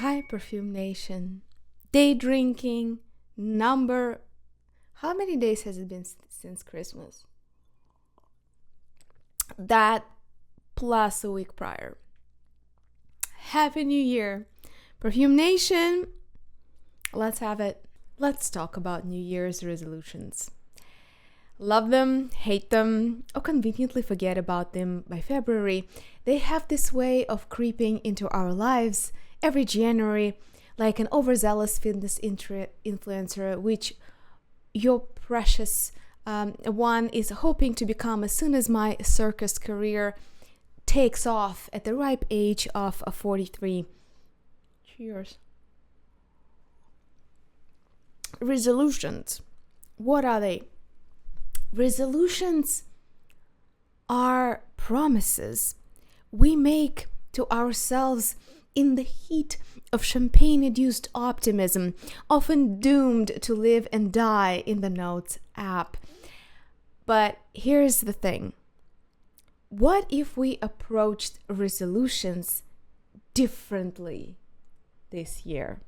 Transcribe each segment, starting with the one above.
Hi, Perfume Nation. Day drinking number. How many days has it been since Christmas? That plus a week prior. Happy New Year. Perfume Nation, let's have it. Let's talk about New Year's resolutions. Love them, hate them, or conveniently forget about them by February. They have this way of creeping into our lives every January, like an overzealous fitness influencer, which your precious one is hoping to become as soon as my circus career takes off at the ripe age of 43. Cheers. Resolutions. What are they? Resolutions are promises we make to ourselves in the heat of champagne-induced optimism, often doomed to live and die in the Notes app. But here's the thing. What if we approached resolutions differently this year?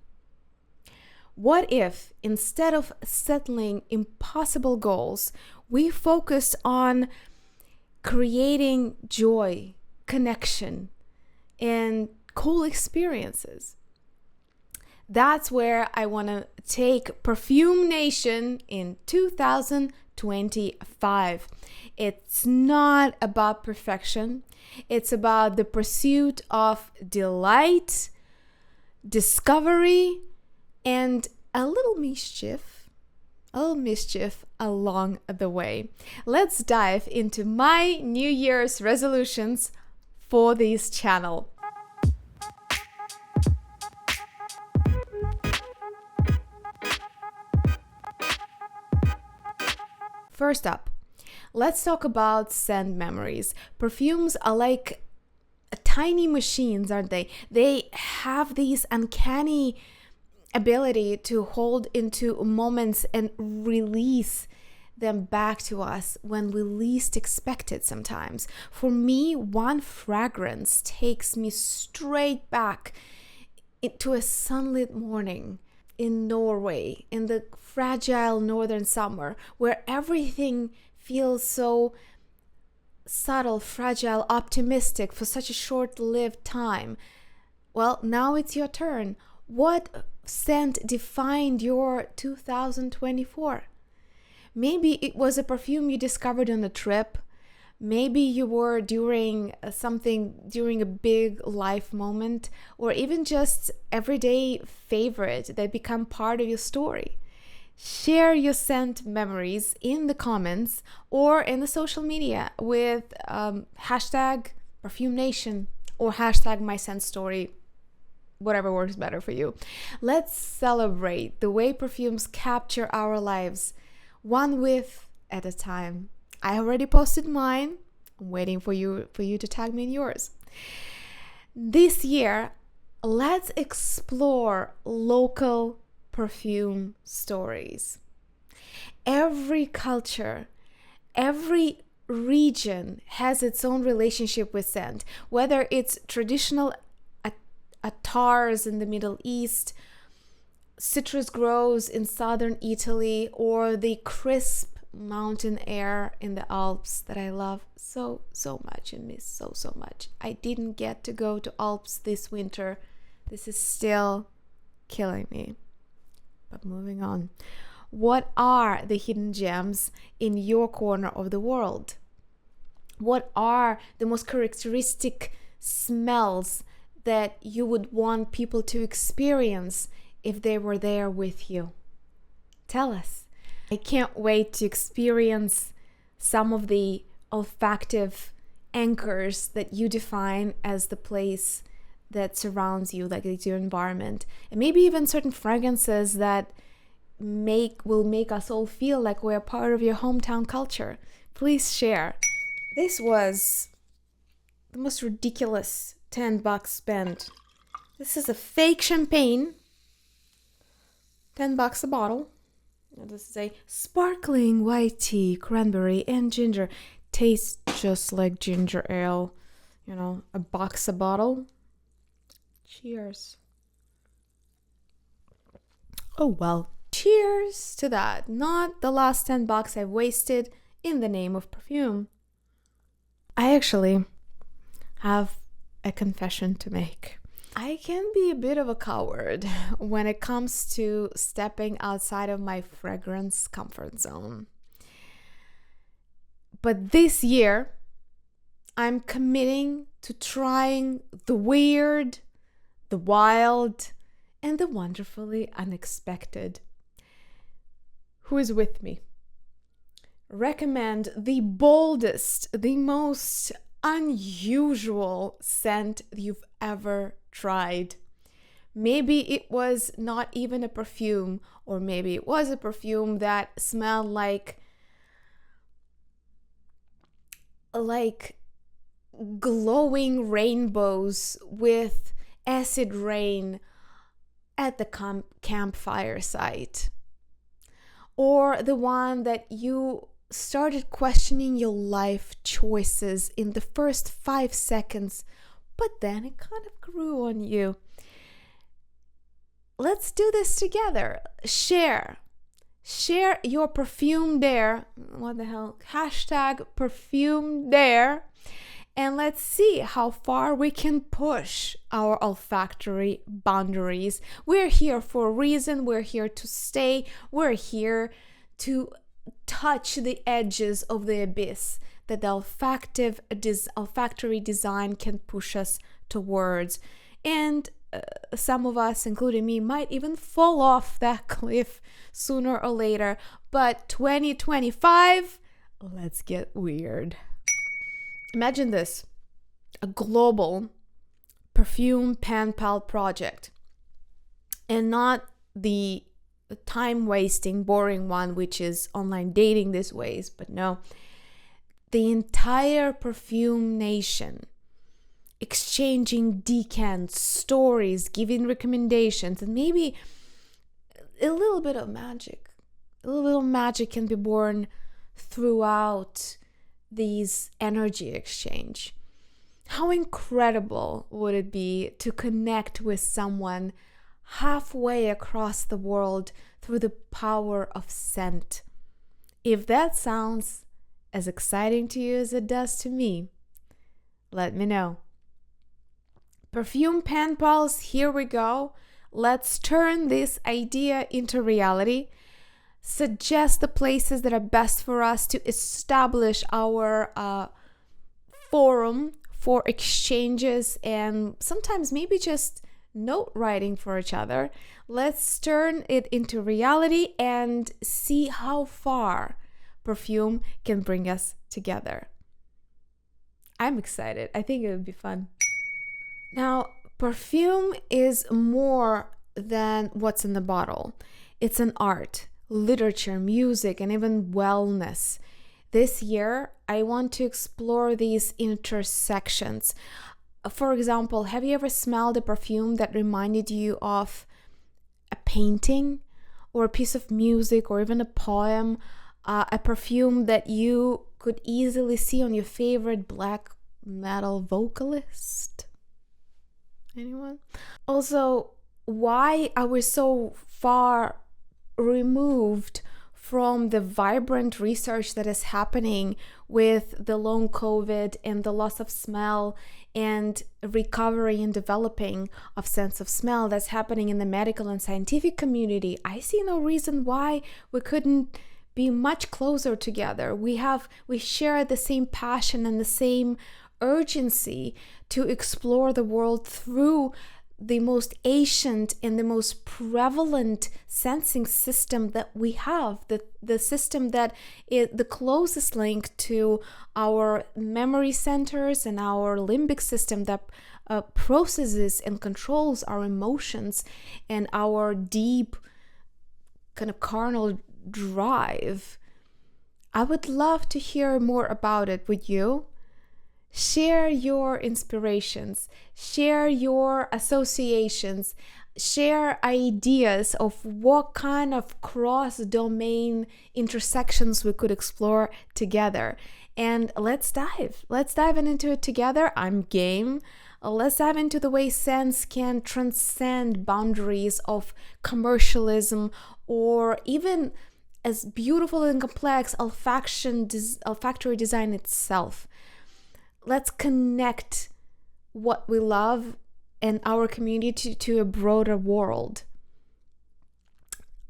What if, instead of settling impossible goals, we focused on creating joy, connection, and cool experiences? That's where I want to take Perfume Nation in 2025. It's not about perfection. It's about the pursuit of delight, discovery, and a little mischief along the way. Let's dive into my New Year's resolutions for this channel. First up, let's talk about scent memories. Perfumes are like tiny machines, aren't they? They have these uncanny ability to hold into moments and release them back to us when we least expect it sometimes. For me, one fragrance takes me straight back into a sunlit morning in Norway, in the fragile northern summer, where everything feels so subtle, fragile, optimistic for such a short-lived time. Well, now it's your turn. What scent defined your 2024? Maybe it was a perfume you discovered on a trip. Maybe you were during a big life moment, or even just everyday favorite that become part of your story. Share your scent memories in the comments or in the social media with hashtag Perfume Nation or hashtag My Scent Story. Whatever works better for you. Let's celebrate the way perfumes capture our lives, one whiff at a time. I already posted mine. I'm waiting for you to tag me in yours. This year, let's explore local perfume stories. Every culture, every region has its own relationship with scent, whether it's traditional attars in the Middle East, citrus groves in southern Italy, or the crisp mountain air in the Alps that I love so much and miss so much. I didn't get to go to Alps this winter. This is still killing me. But moving on. What are the hidden gems in your corner of the world? What are the most characteristic smells that you would want people to experience if they were there with you? Tell us. I can't wait to experience some of the olfactive anchors that you define as the place that surrounds you, like it's your environment, and maybe even certain fragrances that will make us all feel like we're part of your hometown culture. Please share. This was the most ridiculous $10 spent. This is a fake champagne, $10 a bottle. And this is a sparkling white tea, cranberry and ginger. Tastes just like ginger ale. $1 a bottle. Cheers. Oh well. Cheers to that. Not the last $10 I've wasted in the name of perfume. I actually have a confession to make. I can be a bit of a coward when it comes to stepping outside of my fragrance comfort zone. But this year, I'm committing to trying the weird, the wild, and the wonderfully unexpected. Who is with me? Recommend the boldest, the most unusual scent you've ever tried. Maybe it was not even a perfume, or maybe it was a perfume that smelled like glowing rainbows with acid rain at the campfire site. Or the one that you started questioning your life choices in the first 5 seconds, but then it kind of grew on you. Let's do this together. Share your perfume dare. What the hell? Hashtag perfume dare. And let's see how far we can push our olfactory boundaries. We're here for a reason. We're here to stay. We're here to touch the edges of the abyss that the olfactory design can push us towards. And some of us, including me, might even fall off that cliff sooner or later. But 2025, let's get weird. Imagine this, a global perfume pen pal project, and not the time-wasting, boring one, which is online dating these ways, but no, the entire perfume nation exchanging decants, stories, giving recommendations, and maybe a little bit of magic. A little bit of magic can be born throughout these energy exchange. How incredible would it be to connect with someone halfway across the world through the power of scent? If that sounds as exciting to you as it does to me, let me know. Perfume pen pals, here we go. Let's turn this idea into reality. Suggest the places that are best for us to establish our forum for exchanges and sometimes maybe just note writing for each other. Let's turn it into reality and see how far perfume can bring us together. I'm excited. I think it would be fun. Now, perfume is more than what's in the bottle. It's an art, literature, music, and even wellness. This year, I want to explore these intersections. For example, have you ever smelled a perfume that reminded you of a painting or a piece of music or even a poem? A perfume that you could easily see on your favorite black metal vocalist? Anyone? Also, why are we so far removed from the vibrant research that is happening with the long COVID and the loss of smell and recovery and developing of sense of smell that's happening in the medical and scientific community? I see no reason why we couldn't be much closer together. We share the same passion and the same urgency to explore the world through the most ancient and the most prevalent sensing system that we have, the system that is the closest link to our memory centers and our limbic system that processes and controls our emotions and our deep kind of carnal drive. I would love to hear more about it with you. Share your inspirations, share your associations, share ideas of what kind of cross-domain intersections we could explore together. And let's dive into it together. I'm game. Let's dive into the way scents can transcend boundaries of commercialism, or even as beautiful and complex olfactory design itself. Let's connect what we love and our community to a broader world.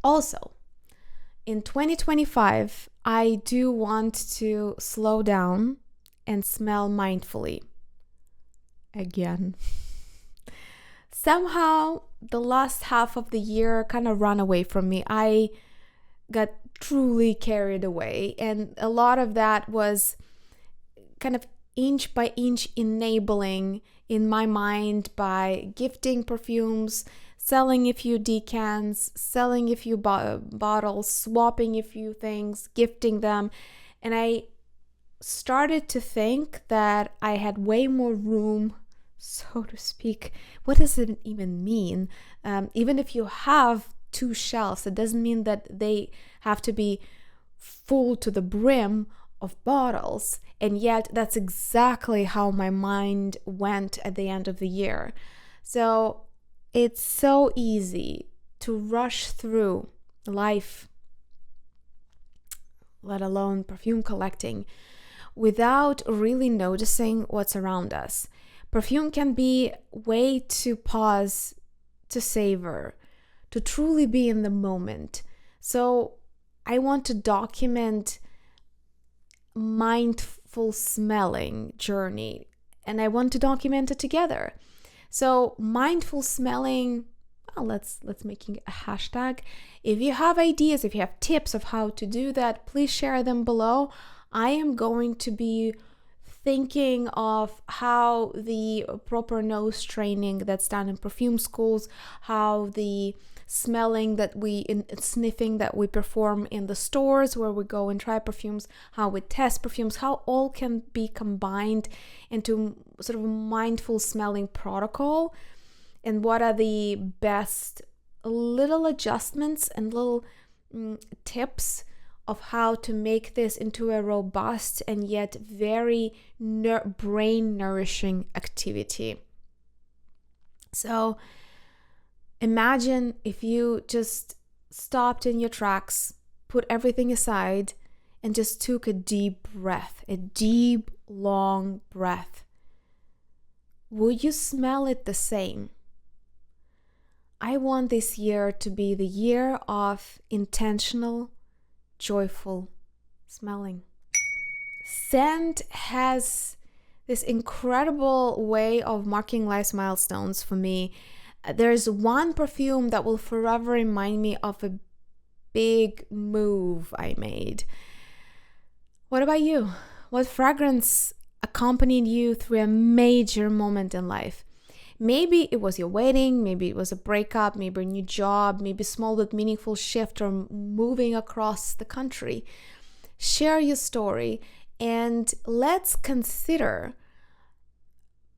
Also, in 2025, I do want to slow down and smell mindfully. Again. Somehow, the last half of the year kind of ran away from me. I got truly carried away, and a lot of that was kind of inch by inch enabling in my mind by gifting perfumes, selling a few decants, selling a few bottles, swapping a few things, gifting them. And I started to think that I had way more room, so to speak. What does it even mean? Even if you have 2 shelves, it doesn't mean that they have to be full to the brim of bottles. And yet that's exactly how my mind went at the end of the year. So it's so easy to rush through life, let alone perfume collecting, without really noticing what's around us. Perfume can be a way to pause, to savor, to truly be in the moment. So I want to document mindful smelling journey, and I want to document it together. So mindful smelling, well, let's making a hashtag. If you have ideas, if you have tips of how to do that, please share them below. I am going to be thinking of how the proper nose training that's done in perfume schools, how the smelling that sniffing that we perform in the stores where we go and try perfumes, how we test perfumes, how all can be combined into sort of a mindful smelling protocol, and what are the best little adjustments and little tips of how to make this into a robust and yet very brain nourishing activity. So imagine if you just stopped in your tracks, put everything aside, and just took a deep breath, a deep, long breath. Would you smell it the same? I want this year to be the year of intentional, joyful smelling. Scent has this incredible way of marking life's milestones for me. There's one perfume that will forever remind me of a big move I made. What about you? What fragrance accompanied you through a major moment in life? Maybe it was your wedding, maybe it was a breakup, maybe a new job, maybe a small but meaningful shift, or moving across the country. Share your story, and let's consider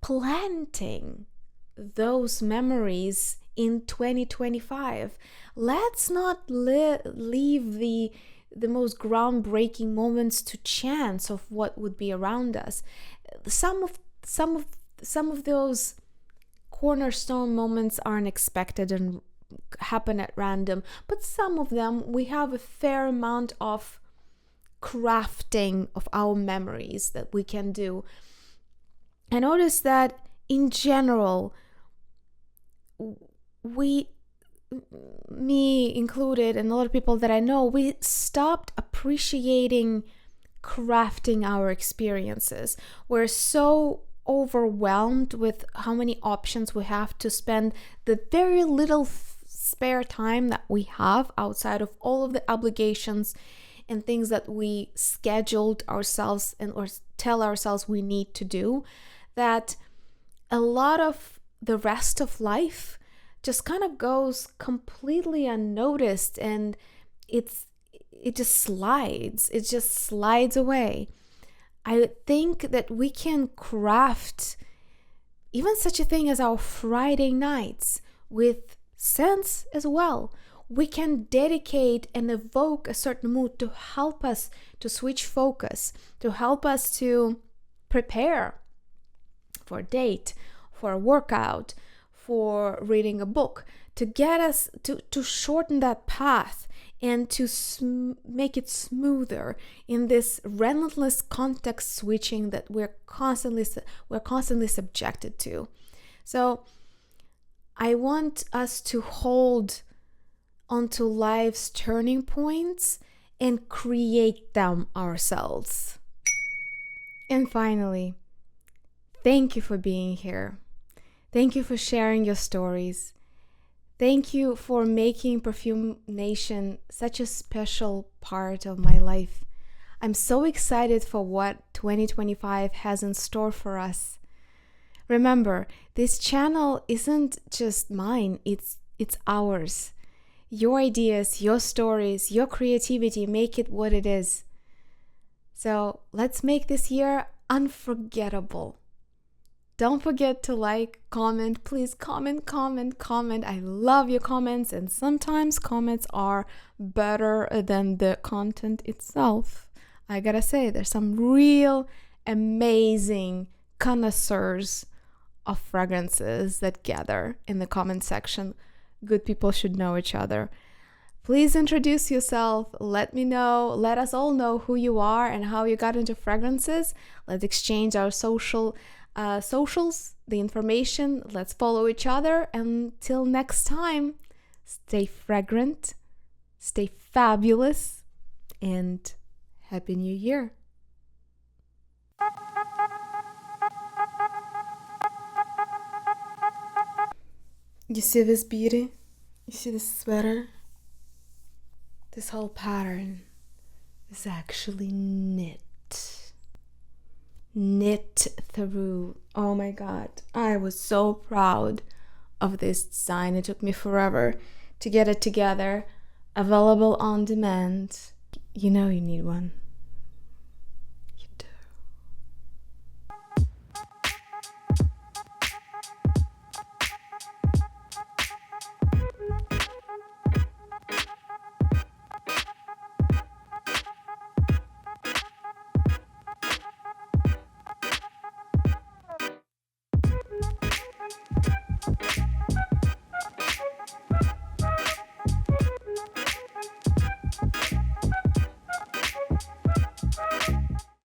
planting those memories in 2025. Let's not leave the most groundbreaking moments to chance of what would be around us. Some of those cornerstone moments are unexpected and happen at random, but some of them we have a fair amount of crafting of our memories that we can do. I noticed that in general, me included, and a lot of people that I know, we stopped appreciating crafting our experiences. We're so overwhelmed with how many options we have to spend the very little spare time that we have outside of all of the obligations and things that we scheduled ourselves and or tell ourselves we need to do, that a lot of the rest of life just kind of goes completely unnoticed, and it just slides away. I think that we can craft even such a thing as our Friday nights with scents as well. We can dedicate and evoke a certain mood to help us to switch focus, to help us to prepare for a date, for a workout, for reading a book, to get us to shorten that path and to make it smoother in this relentless context switching that we're constantly subjected to. So I want us to hold onto life's turning points and create them ourselves. And finally, thank you for being here. Thank you for sharing your stories. Thank you for making Perfume Nation such a special part of my life. I'm so excited for what 2025 has in store for us. Remember, this channel isn't just mine, it's ours. Your ideas, your stories, your creativity make it what it is. So let's make this year unforgettable. Don't forget to like, comment, please comment. I love your comments, and sometimes comments are better than the content itself. I gotta say, there's some real amazing connoisseurs of fragrances that gather in the comment section. Good people should know each other. Please introduce yourself. Let me know. Let us all know who you are and how you got into fragrances. Let's exchange our socials, the information. Let's follow each other. Until next time, stay fragrant, stay fabulous, and Happy New Year. You see this beauty? You see this sweater? This whole pattern is actually knit through. Oh my god, I was so proud of this design. It took me forever to get it together. Available on demand. You know you need one.